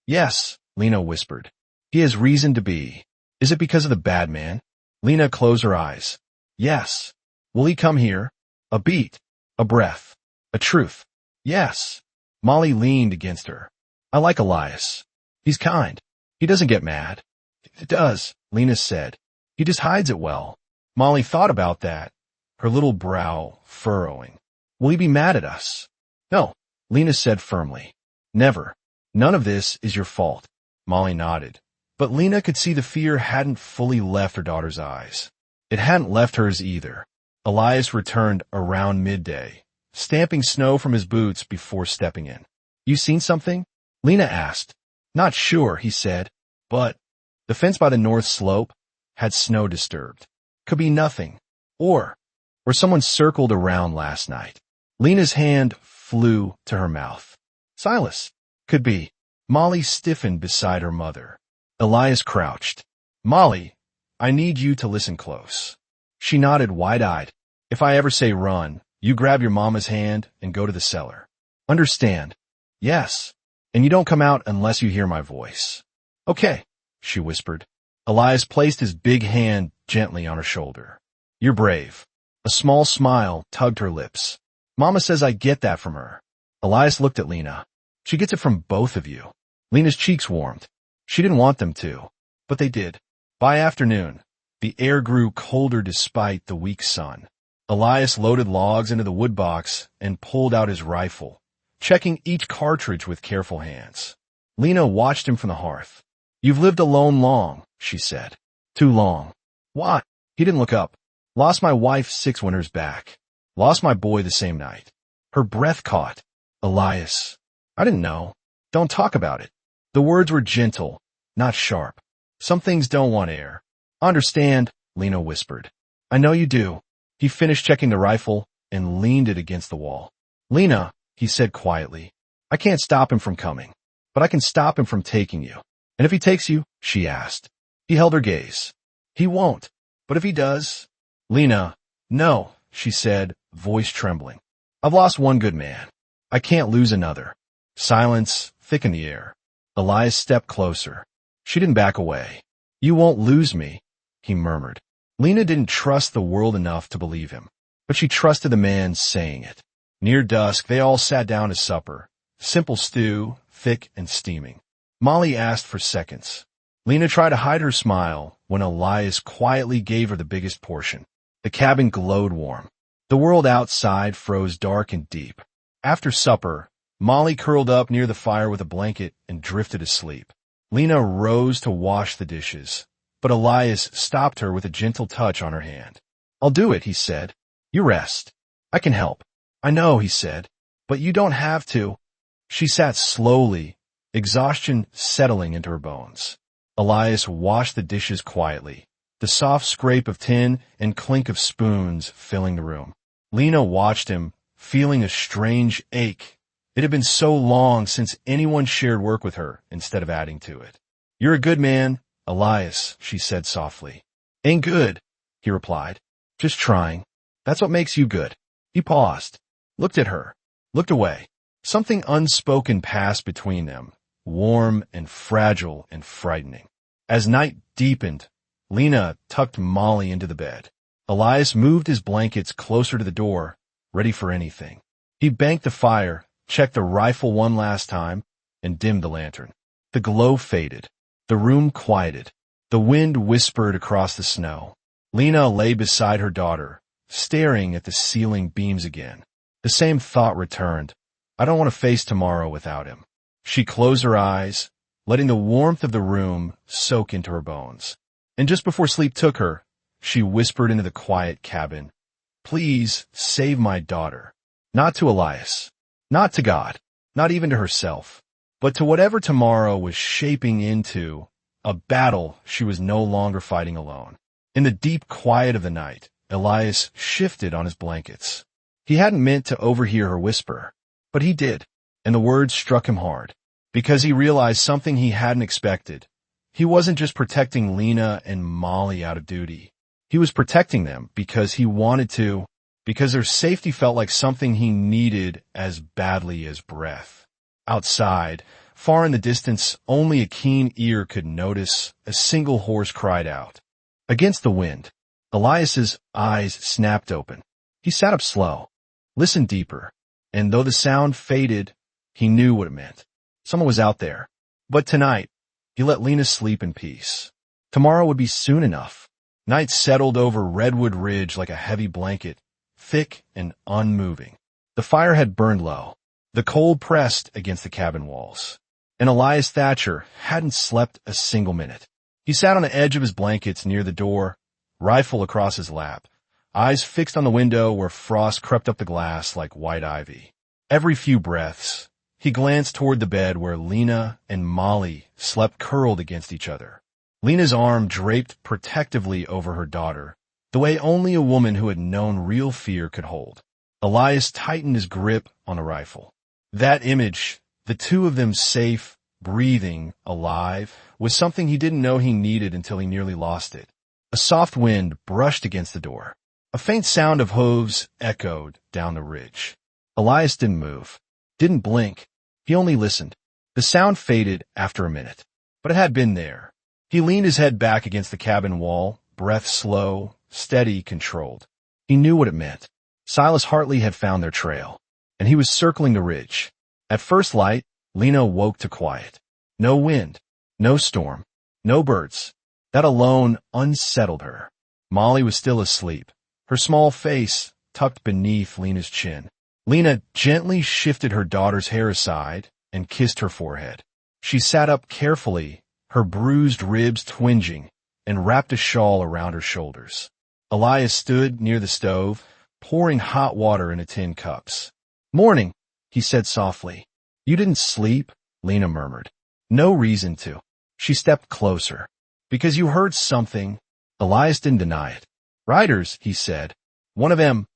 Yes, Lena whispered. He has reason to be. Is it because of the bad man? Lena closed her eyes. Yes. Will he come here? A beat. A breath. A truth. Yes. Molly leaned against her. I like Elias. He's kind. He doesn't get mad. It does, Lena said. He just hides it well. Molly thought about that, her little brow furrowing. Will he be mad at us? No, Lena said firmly. Never. None of this is your fault. Molly nodded. But Lena could see the fear hadn't fully left her daughter's eyes. It hadn't left hers either. Elias returned around midday, stamping snow from his boots before stepping in. You seen something? Lena asked. Not sure, he said, but the fence by the north slope had snow disturbed. Could be nothing. Or someone circled around last night. Lena's hand flew to her mouth. Silas. Could be. Molly stiffened beside her mother. Elias crouched. Molly, I need you to listen close. She nodded wide-eyed. If I ever say run, you grab your mama's hand and go to the cellar. Understand? Yes. And you don't come out unless you hear my voice. Okay, she whispered. Elias placed his big hand gently on her shoulder. You're brave. A small smile tugged her lips. Mama says I get that from her. Elias looked at Lena. She gets it from both of you. Lena's cheeks warmed. She didn't want them to, but they did. By afternoon, the air grew colder despite the weak sun. Elias loaded logs into the wood box and pulled out his rifle, checking each cartridge with careful hands. Lena watched him from the hearth. You've lived alone long, she said. Too long. Why? He didn't look up. Lost my wife 6 winters back. Lost my boy the same night. Her breath caught. Elias. I didn't know. Don't talk about it. The words were gentle, not sharp. Some things don't want air. Understand, Lena whispered. I know you do. He finished checking the rifle and leaned it against the wall. Lena, he said quietly, I can't stop him from coming, but I can stop him from taking you. And if he takes you, she asked. He held her gaze. He won't. But if he does? Lena, no, she said, voice trembling. I've lost one good man. I can't lose another. Silence thick in the air. Elias stepped closer. She didn't back away. You won't lose me, he murmured. Lena didn't trust the world enough to believe him, but she trusted the man saying it. Near dusk, they all sat down to supper. Simple stew, thick and steaming. Molly asked for seconds. Lena tried to hide her smile when Elias quietly gave her the biggest portion. The cabin glowed warm. The world outside froze dark and deep. After supper, Molly curled up near the fire with a blanket and drifted asleep. Lena rose to wash the dishes, but Elias stopped her with a gentle touch on her hand. I'll do it, he said. You rest. I can help. I know, he said, but you don't have to. She sat slowly, exhaustion settling into her bones. Elias washed the dishes quietly, the soft scrape of tin and clink of spoons filling the room. Lena watched him, feeling a strange ache. It had been so long since anyone shared work with her instead of adding to it. You're a good man, Elias, she said softly. Ain't good, he replied. Just trying. That's what makes you good. He paused, looked at her, looked away. Something unspoken passed between them, warm and fragile and frightening. As night deepened, Lena tucked Molly into the bed. Elias moved his blankets closer to the door, ready for anything. He banked the fire, checked the rifle one last time, and dimmed the lantern. The glow faded. The room quieted. The wind whispered across the snow. Lena lay beside her daughter, staring at the ceiling beams again. The same thought returned. I don't want to face tomorrow without him. She closed her eyes, letting the warmth of the room soak into her bones. And just before sleep took her, she whispered into the quiet cabin, Please save my daughter. Not to Elias, not to God, not even to herself, but to whatever tomorrow was shaping into, a battle she was no longer fighting alone. In the deep quiet of the night, Elias shifted on his blankets. He hadn't meant to overhear her whisper, but he did, and the words struck him hard, because he realized something he hadn't expected. He wasn't just protecting Lena and Molly out of duty. He was protecting them because he wanted to, because their safety felt like something he needed as badly as breath. Outside, far in the distance, only a keen ear could notice, a single horse cried out. Against the wind, Elias's eyes snapped open. He sat up slow, listened deeper, and though the sound faded, he knew what it meant. Someone was out there. But tonight, he let Lena sleep in peace. Tomorrow would be soon enough. Night settled over Redwood Ridge like a heavy blanket, thick and unmoving. The fire had burned low. The cold pressed against the cabin walls. And Elias Thatcher hadn't slept a single minute. He sat on the edge of his blankets near the door, rifle across his lap, eyes fixed on the window where frost crept up the glass like white ivy. Every few breaths, he glanced toward the bed where Lena and Molly slept curled against each other. Lena's arm draped protectively over her daughter, the way only a woman who had known real fear could hold. Elias tightened his grip on the rifle. That image, the two of them safe, breathing, alive, was something he didn't know he needed until he nearly lost it. A soft wind brushed against the door. A faint sound of hooves echoed down the ridge. Elias didn't move, didn't blink. He only listened. The sound faded after a minute, but it had been there. He leaned his head back against the cabin wall, breath slow, steady, controlled. He knew what it meant. Silas Hartley had found their trail, and he was circling the ridge. At first light, Lena woke to quiet. No wind, no storm, no birds. That alone unsettled her. Molly was still asleep, her small face tucked beneath Lena's chin. Lena gently shifted her daughter's hair aside and kissed her forehead. She sat up carefully, her bruised ribs twinging, and wrapped a shawl around her shoulders. Elias stood near the stove, pouring hot water into tin cups. "Morning," he said softly. "You didn't sleep?" Lena murmured. "No reason to." She stepped closer. "Because you heard something." Elias didn't deny it. "Riders," he said. "One of them,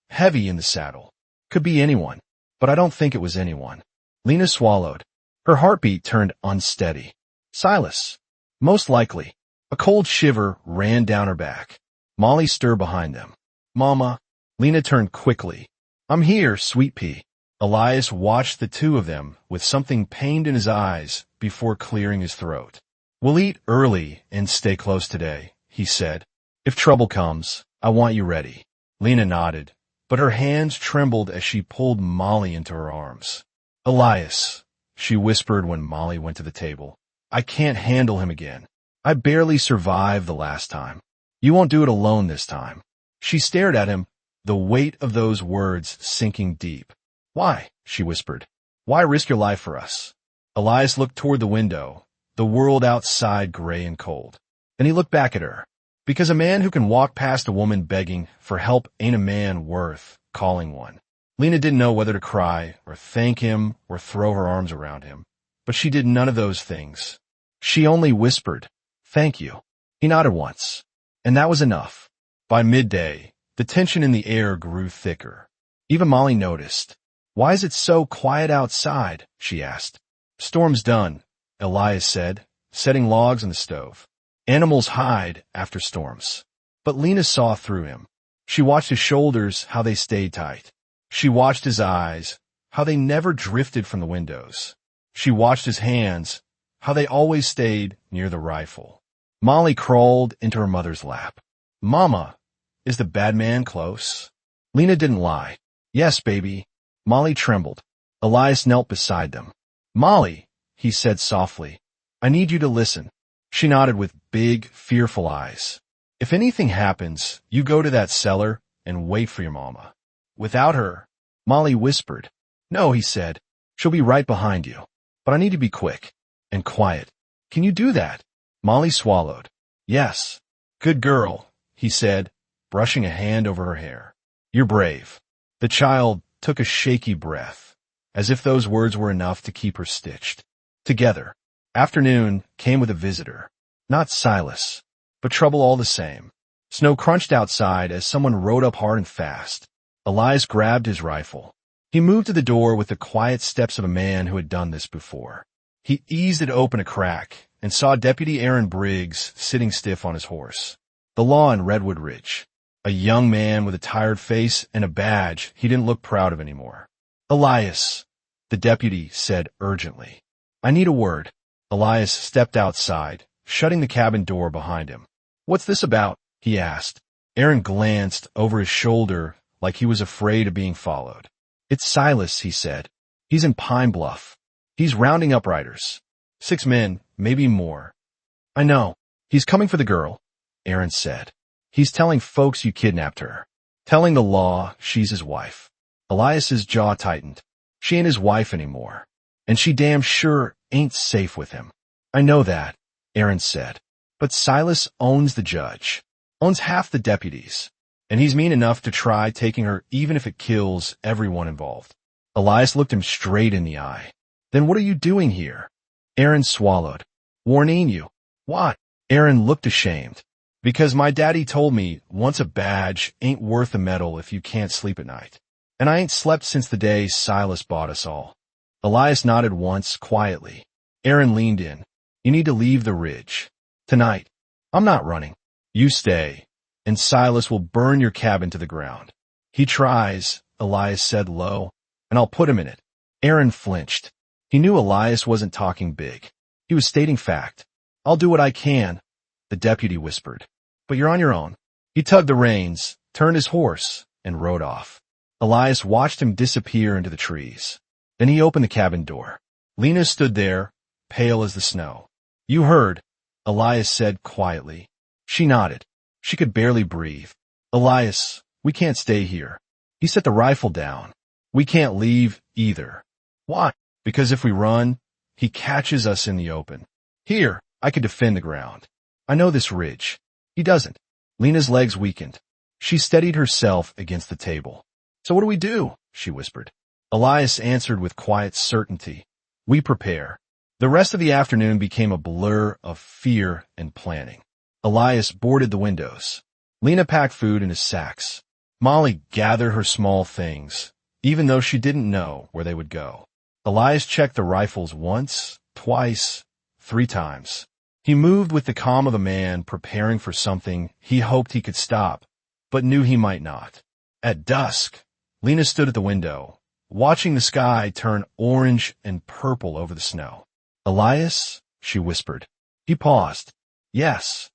heavy in the saddle. Could be anyone, but I don't think it was anyone." Lena swallowed. Her heartbeat turned unsteady. "Silas." "Most likely." A cold shiver ran down her back. Molly stirred behind them. "Mama." Lena turned quickly. "I'm here, sweet pea." Elias watched the two of them with something pained in his eyes before clearing his throat. "We'll eat early and stay close today," he said. "If trouble comes, I want you ready." Lena nodded, but her hands trembled as she pulled Molly into her arms. "Elias," she whispered when Molly went to the table. "I can't handle him again. I barely survived the last time. You won't do it alone this time." She stared at him, the weight of those words sinking deep. "Why?" she whispered. "Why risk your life for us?" Elias looked toward the window, the world outside gray and cold. Then he looked back at her. "Because a man who can walk past a woman begging for help ain't a man worth calling one." Lena didn't know whether to cry or thank him or throw her arms around him, but she did none of those things. She only whispered, "Thank you." He nodded once, and that was enough. By midday, the tension in the air grew thicker. Even Molly noticed. "Why is it so quiet outside?" she asked. "Storm's done," Elias said, setting logs on the stove. "Animals hide after storms." But Lena saw through him. She watched his shoulders, how they stayed tight. She watched his eyes, how they never drifted from the windows. She watched his hands, how they always stayed near the rifle. Molly crawled into her mother's lap. "Mama, is the bad man close?" Lena didn't lie. "Yes, baby." Molly trembled. Elias knelt beside them. "Molly," he said softly, "I need you to listen." She nodded with big, fearful eyes. "If anything happens, you go to that cellar and wait for your mama." "Without her," Molly whispered. "No," he said. "She'll be right behind you. But I need to be quick and quiet. Can you do that?" Molly swallowed. "Yes." "Good girl," he said, brushing a hand over her hair. "You're brave." The child took a shaky breath, as if those words were enough to keep her stitched. Together. Afternoon came with a visitor. Not Silas, but trouble all the same. Snow crunched outside as someone rode up hard and fast. Elias grabbed his rifle. He moved to the door with the quiet steps of a man who had done this before. He eased it open a crack and saw Deputy Aaron Briggs sitting stiff on his horse. The law in Redwood Ridge. A young man with a tired face and a badge he didn't look proud of anymore. "Elias," the deputy said urgently. "I need a word." Elias stepped outside, shutting the cabin door behind him. "What's this about?" he asked. Aaron glanced over his shoulder like he was afraid of being followed. "It's Silas," he said. "He's in Pine Bluff. He's rounding up riders. 6 men, maybe more." "I know. He's coming for the girl," Aaron said. "He's telling folks you kidnapped her. Telling the law she's his wife." Elias's jaw tightened. "She ain't his wife anymore. And she damn sure ain't safe with him." "I know that," Aaron said. "But Silas owns the judge, owns half the deputies, and he's mean enough to try taking her even if it kills everyone involved." Elias looked him straight in the eye. "Then what are you doing here?" Aaron swallowed. "Warning you." "What?" Aaron looked ashamed. "Because my daddy told me once a badge ain't worth a medal if you can't sleep at night. And I ain't slept since the day Silas bought us all." Elias nodded once, quietly. Aaron leaned in. "You need to leave the ridge. Tonight." "I'm not running." "You stay, and Silas will burn your cabin to the ground." "He tries," Elias said low, "and I'll put him in it." Aaron flinched. He knew Elias wasn't talking big. He was stating fact. "I'll do what I can," the deputy whispered. "But you're on your own." He tugged the reins, turned his horse, and rode off. Elias watched him disappear into the trees. Then he opened the cabin door. Lena stood there, pale as the snow. "You heard," Elias said quietly. She nodded. She could barely breathe. "Elias, we can't stay here." He set the rifle down. "We can't leave either." "Why?" "Because if we run, he catches us in the open. Here, I could defend the ground. I know this ridge. He doesn't." Lena's legs weakened. She steadied herself against the table. "So what do we do?" she whispered. Elias answered with quiet certainty. "We prepare." The rest of the afternoon became a blur of fear and planning. Elias boarded the windows. Lena packed food in his sacks. Molly gathered her small things, even though she didn't know where they would go. Elias checked the rifles once, twice, 3 times. He moved with the calm of a man preparing for something he hoped he could stop, but knew he might not. At dusk, Lena stood at the window, watching the sky turn orange and purple over the snow. "Elias?" she whispered. He paused. "Yes."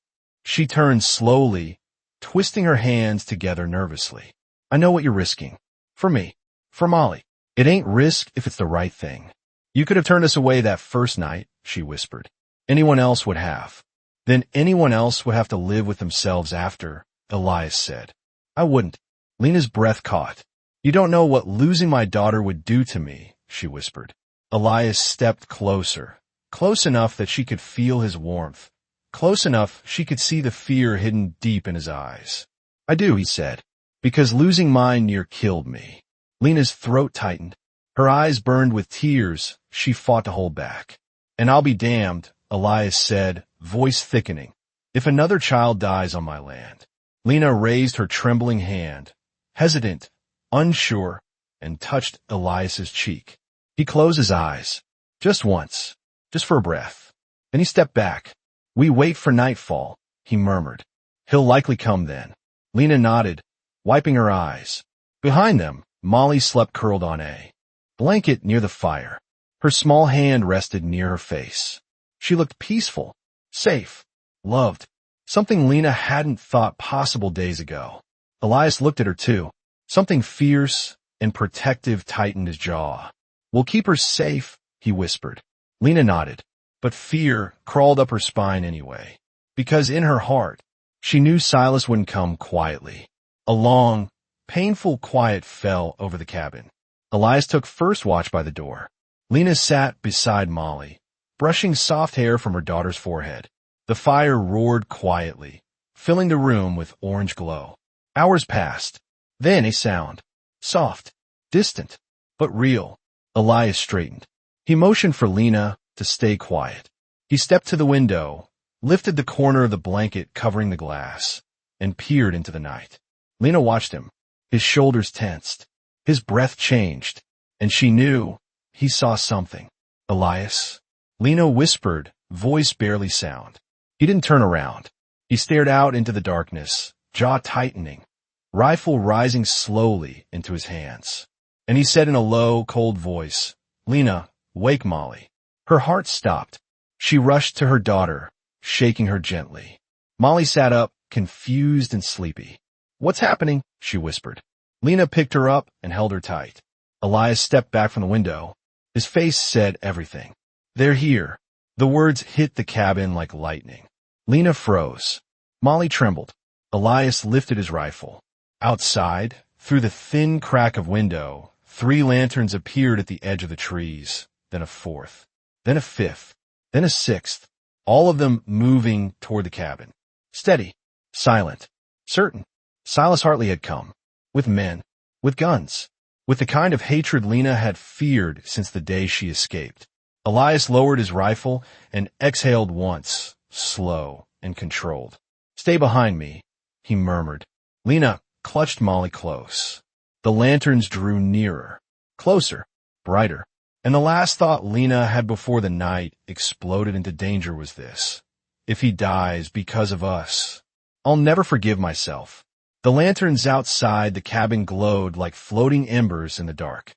She turned slowly, twisting her hands together nervously. "I know what you're risking. For me. For Molly. It ain't risk if it's the right thing. You could have turned us away that first night," she whispered. "Anyone else would have. Then anyone else would have to live with themselves after," Elias said. "I wouldn't." Lena's breath caught. "You don't know what losing my daughter would do to me," she whispered. Elias stepped closer, close enough that she could feel his warmth, close enough she could see the fear hidden deep in his eyes. "I do," he said, "because losing mine near killed me." Lena's throat tightened. Her eyes burned with tears she fought to hold back. "And I'll be damned," Elias said, voice thickening, "if another child dies on my land." Lena raised her trembling hand, hesitant, unsure, and touched Elias's cheek. He closed his eyes. "Just once. Just for a breath." Then he stepped back. "We wait for nightfall," he murmured. "He'll likely come then." Lena nodded, wiping her eyes. Behind them, Molly slept curled on a blanket near the fire. Her small hand rested near her face. She looked peaceful, safe, loved, something Lena hadn't thought possible days ago. Elias looked at her too. Something fierce and protective tightened his jaw. "We'll keep her safe," he whispered. Lena nodded, but fear crawled up her spine anyway, because in her heart, she knew Silas wouldn't come quietly. A long, painful quiet fell over the cabin. Elias took first watch by the door. Lena sat beside Molly, brushing soft hair from her daughter's forehead. The fire roared quietly, filling the room with orange glow. Hours passed. Then a sound. Soft, distant, but real. Elias straightened. He motioned for Lena to stay quiet. He stepped to the window, lifted the corner of the blanket covering the glass, and peered into the night. Lena watched him. His shoulders tensed. His breath changed, and she knew he saw something. "Elias?" Lena whispered, voice barely sound. He didn't turn around. He stared out into the darkness, jaw tightening, rifle rising slowly into his hands. And he said in a low, cold voice, "Lena, wake Molly." Her heart stopped. She rushed to her daughter, shaking her gently. Molly sat up, confused and sleepy. "What's happening?" she whispered. Lena picked her up and held her tight. Elias stepped back from the window. His face said everything. "They're here." The words hit the cabin like lightning. Lena froze. Molly trembled. Elias lifted his rifle. Outside, through the thin crack of window, 3 lanterns appeared at the edge of the trees, then a 4th, then a 5th, then a 6th, all of them moving toward the cabin. Steady, silent, certain. Silas Hartley had come. With men. With guns. With the kind of hatred Lena had feared since the day she escaped. Elias lowered his rifle and exhaled once, slow and controlled. "Stay behind me," he murmured. Lena clutched Molly close. The lanterns drew nearer, closer, brighter. And the last thought Lena had before the night exploded into danger was this: if he dies because of us, I'll never forgive myself. The lanterns outside the cabin glowed like floating embers in the dark.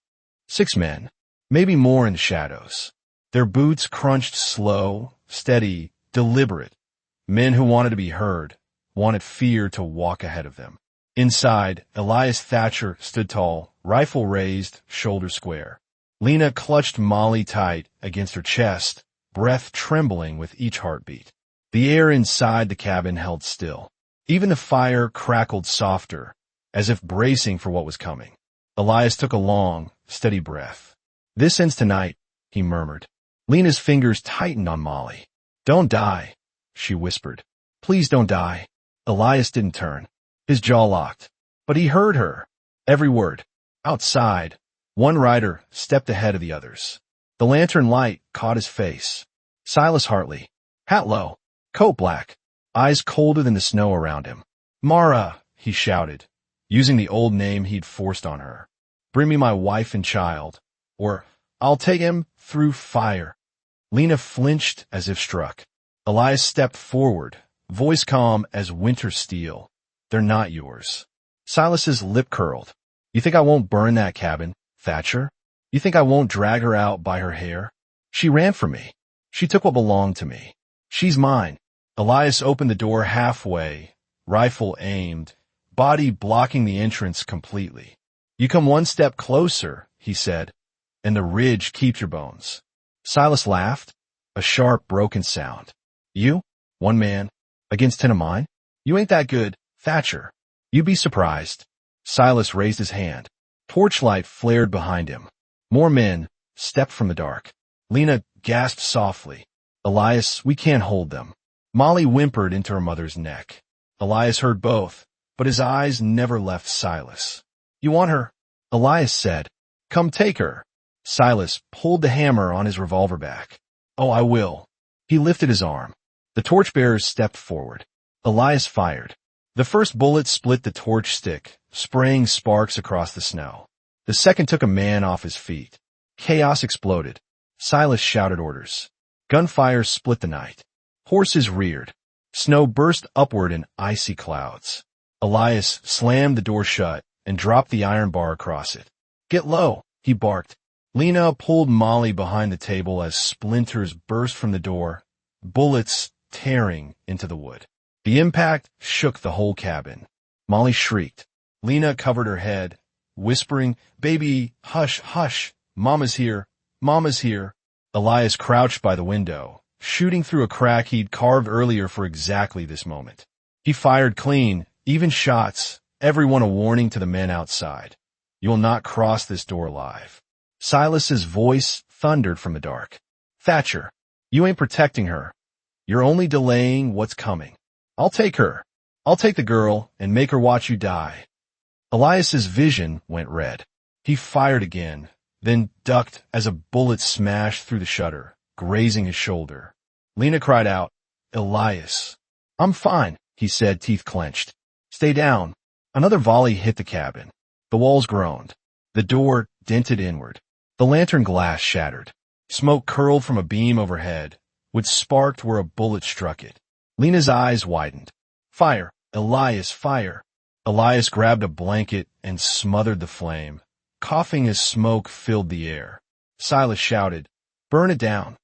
6 men, maybe more in the shadows. Their boots crunched slow, steady, deliberate. Men who wanted to be heard, wanted fear to walk ahead of them. Inside, Elias Thatcher stood tall, rifle raised, shoulder square. Lena clutched Molly tight against her chest, breath trembling with each heartbeat. The air inside the cabin held still. Even the fire crackled softer, as if bracing for what was coming. Elias took a long, steady breath. "This ends tonight," he murmured. Lena's fingers tightened on Molly. "Don't die," she whispered. "Please don't die." Elias didn't turn. His jaw locked. But he heard her. Every word. Outside, one rider stepped ahead of the others. The lantern light caught his face. Silas Hartley. Hat low. Coat black. Eyes colder than the snow around him. "Mara," he shouted, using the old name he'd forced on her. "Bring me my wife and child, or I'll take him through fire." Lena flinched as if struck. Elias stepped forward, voice calm as winter steel. "They're not yours." Silas's lip curled. "You think I won't burn that cabin, Thatcher? You think I won't drag her out by her hair? She ran from me. She took what belonged to me. She's mine." Elias opened the door halfway, rifle aimed, body blocking the entrance completely. "You come one step closer," he said, "and the ridge keeps your bones." Silas laughed, a sharp, broken sound. "You? One man? Against 10 of mine? You ain't that good, Thatcher. You'd be surprised." Silas raised his hand. Torchlight flared behind him. More men stepped from the dark. Lena gasped softly. "Elias, we can't hold them." Molly whimpered into her mother's neck. Elias heard both, but his eyes never left Silas. "You want her?" Elias said. "Come take her." Silas pulled the hammer on his revolver back. "Oh, I will." He lifted his arm. The torchbearers stepped forward. Elias fired. The first bullet split the torch stick, spraying sparks across the snow. The second took a man off his feet. Chaos exploded. Silas shouted orders. Gunfire split the night. Horses reared. Snow burst upward in icy clouds. Elias slammed the door shut and dropped the iron bar across it. "Get low," he barked. Lena pulled Molly behind the table as splinters burst from the door, bullets tearing into the wood. The impact shook the whole cabin. Molly shrieked. Lena covered her head, whispering, "Baby, hush, hush. Mama's here. Mama's here." Elias crouched by the window, shooting through a crack he'd carved earlier for exactly this moment. He fired clean, even shots, everyone a warning to the men outside. "You will not cross this door alive." Silas's voice thundered from the dark. "Thatcher, you ain't protecting her. You're only delaying what's coming. I'll take her. I'll take the girl and make her watch you die." Elias's vision went red. He fired again, then ducked as a bullet smashed through the shutter, grazing his shoulder. Lena cried out, "Elias." "I'm fine," he said, teeth clenched. "Stay down." Another volley hit the cabin. The walls groaned. The door dented inward. The lantern glass shattered. Smoke curled from a beam overhead, which sparked where a bullet struck it. Lena's eyes widened. "Fire! Elias, fire!" Elias grabbed a blanket and smothered the flame, coughing as smoke filled the air. Silas shouted, "Burn it down."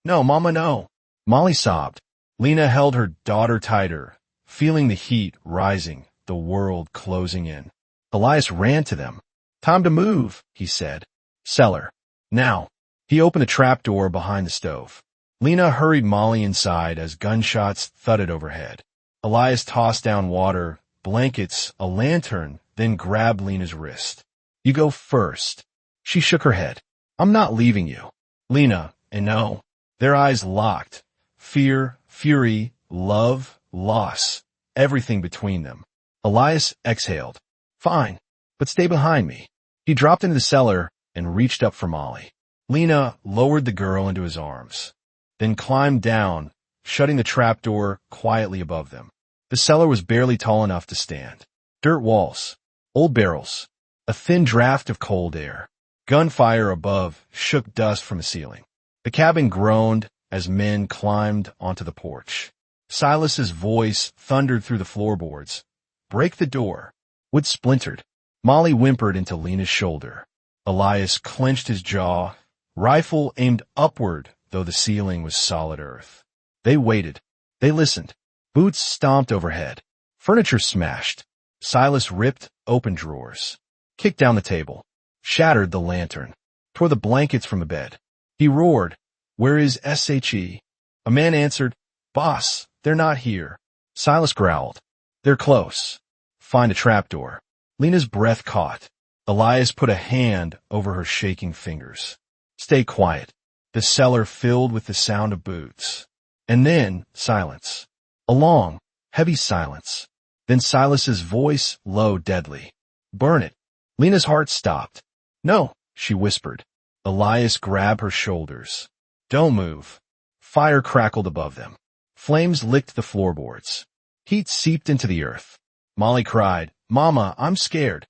"No, Mama, no." Molly sobbed. Lena held her daughter tighter, feeling the heat rising, the world closing in. Elias ran to them. "Time to move," he said. "Cellar. Now." He opened the trapdoor behind the stove. Lena hurried Molly inside as gunshots thudded overhead. Elias tossed down water, blankets, a lantern, then grabbed Lena's wrist. "You go first." She shook her head. "I'm not leaving you." Lena, and no. Their eyes locked. Fear, fury, love, loss, everything between them. Elias exhaled. "Fine, but stay behind me." He dropped into the cellar and reached up for Molly. Lena lowered the girl into his arms, then climbed down, shutting the trapdoor quietly above them. The cellar was barely tall enough to stand. Dirt walls, old barrels, a thin draft of cold air. Gunfire above shook dust from the ceiling. The cabin groaned as men climbed onto the porch. Silas's voice thundered through the floorboards. "Break the door." Wood splintered. Molly whimpered into Lena's shoulder. Elias clenched his jaw, rifle aimed upward, though the ceiling was solid earth. They waited. They listened. Boots stomped overhead. Furniture smashed. Silas ripped open drawers. kicked down the table, shattered the lantern, tore the blankets from the bed. He roared, "Where is SHE?" A man answered, "Boss, they're not here." Silas growled, "They're close. Find a trapdoor." Lena's breath caught. Elias put a hand over her shaking fingers. "Stay quiet." The cellar filled with the sound of boots. And then silence. A long, heavy silence. Then Silas's voice, low, deadly. "Burn it." Lena's heart stopped. "No," she whispered. Elias grabbed her shoulders. "Don't move." Fire crackled above them. Flames licked the floorboards. Heat seeped into the earth. Molly cried, "Mama, I'm scared."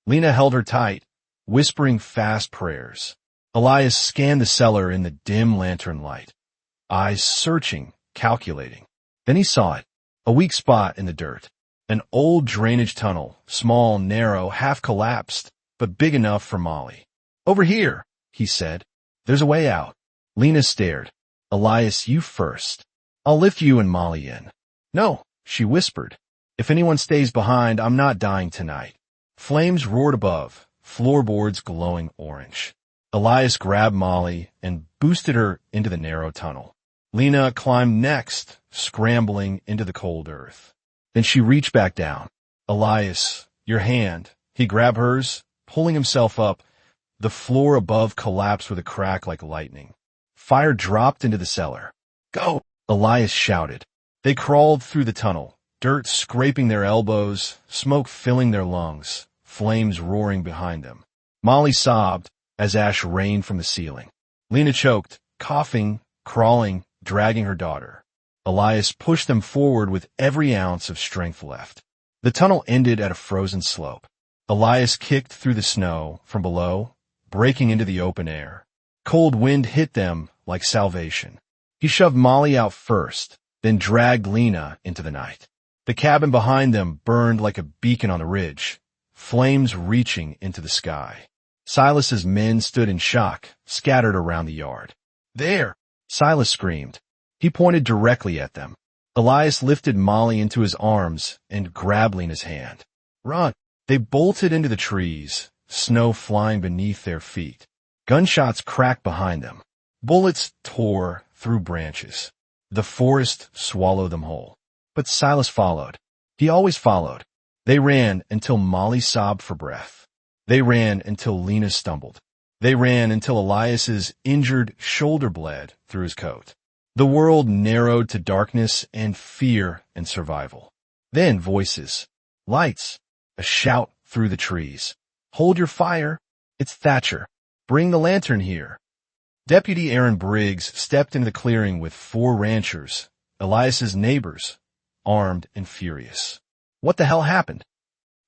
Lena held her tight, whispering fast prayers. Elias scanned the cellar in the dim lantern light, eyes searching, calculating. Then he saw it, a weak spot in the dirt. An old drainage tunnel, small, narrow, half collapsed, but big enough for Molly. "Over here," he said. "There's a way out." Lena stared. "Elias, you first. I'll lift you and Molly in." "No," she whispered. "If anyone stays behind, I'm not dying tonight." Flames roared above, floorboards glowing orange. Elias grabbed Molly and boosted her into the narrow tunnel. Lena climbed next, scrambling into the cold earth. Then she reached back down. "Elias, your hand." He grabbed hers, pulling himself up. The floor above collapsed with a crack like lightning. Fire dropped into the cellar. "Go!" Elias shouted. They crawled through the tunnel, dirt scraping their elbows, smoke filling their lungs, flames roaring behind them. Molly sobbed as ash rained from the ceiling. Lena choked, coughing, crawling, dragging her daughter. Elias pushed them forward with every ounce of strength left. The tunnel ended at a frozen slope. Elias kicked through the snow from below, breaking into the open air. Cold wind hit them like salvation. He shoved Molly out first, then dragged Lena into the night. The cabin behind them burned like a beacon on the ridge, flames reaching into the sky. Silas's men stood in shock, scattered around the yard. "There!" Silas screamed. He pointed directly at them. Elias lifted Molly into his arms and grabbed Lena's hand. "Run!" They bolted into the trees, snow flying beneath their feet. Gunshots cracked behind them. Bullets tore through branches. The forest swallowed them whole. But Silas followed. He always followed. They ran until Molly sobbed for breath. They ran until Lena stumbled. They ran until Elias's injured shoulder bled through his coat. The world narrowed to darkness and fear and survival. Then voices. Lights. A shout through the trees. "Hold your fire. It's Thatcher. Bring the lantern here." Deputy Aaron Briggs stepped into the clearing with 4 ranchers, Elias's neighbors, armed and furious. "What the hell happened?"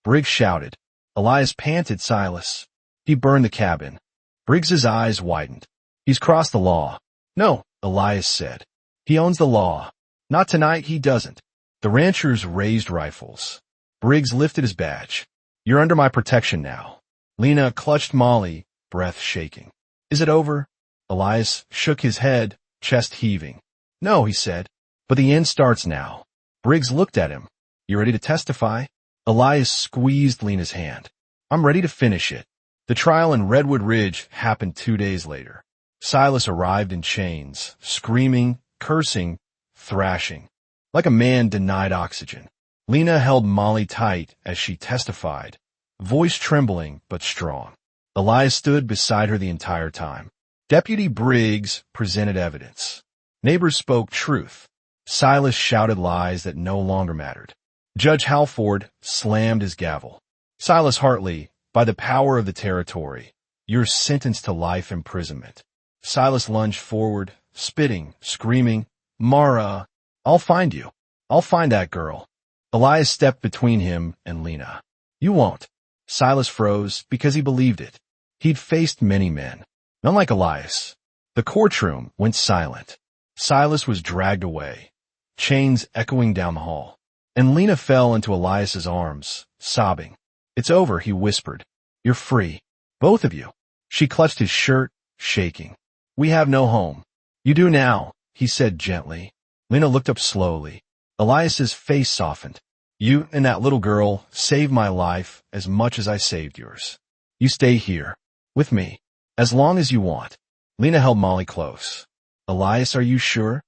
Briggs shouted. Elias panted Silas. "He burned the cabin." Briggs's eyes widened. "He's crossed the law." "No," Elias said. "He owns the law. Not tonight, he doesn't." The ranchers raised rifles. Briggs lifted his badge. "You're under my protection now." Lena clutched Molly, breath shaking. "Is it over?" Elias shook his head, chest heaving. "No," he said, "but the end starts now." Briggs looked at him. "You ready to testify?" Elias squeezed Lena's hand. "I'm ready to finish it." The trial in Redwood Ridge happened 2 days later. Silas arrived in chains, screaming, cursing, thrashing, like a man denied oxygen. Lena held Molly tight as she testified, voice trembling but strong. Elias stood beside her the entire time. Deputy Briggs presented evidence. Neighbors spoke truth. Silas shouted lies that no longer mattered. Judge Halford slammed his gavel. "Silas Hartley, by the power of the territory, you're sentenced to life imprisonment." Silas lunged forward, spitting, screaming, "Mara, I'll find you. I'll find that girl." Elias stepped between him and Lena. "You won't." Silas froze because he believed it. He'd faced many men. None like Elias. The courtroom went silent. Silas was dragged away, chains echoing down the hall. And Lena fell into Elias's arms, sobbing. "It's over," he whispered. "You're free. Both of you." She clutched his shirt, shaking. "We have no home." "You do now," he said gently. Lena looked up slowly. Elias's face softened. "You and that little girl saved my life as much as I saved yours." You stay here, with me, as long as you want. Lena held Molly close. Elias, are you sure?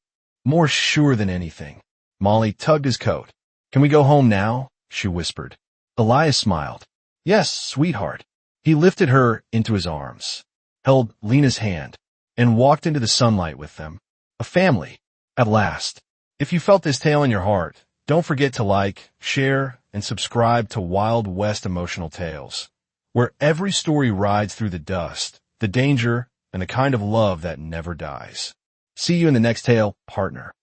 More sure than anything. Molly tugged his coat. Can we go home now? She whispered. Elias smiled. Yes, sweetheart. He lifted her into his arms, held Lena's hand, and walked into the sunlight with them. A family, at last. If you felt this tale in your heart, don't forget to like, share, and subscribe to Wild West Emotional Tales, where every story rides through the dust, the danger, and the kind of love that never dies. See you in the next tale, partner.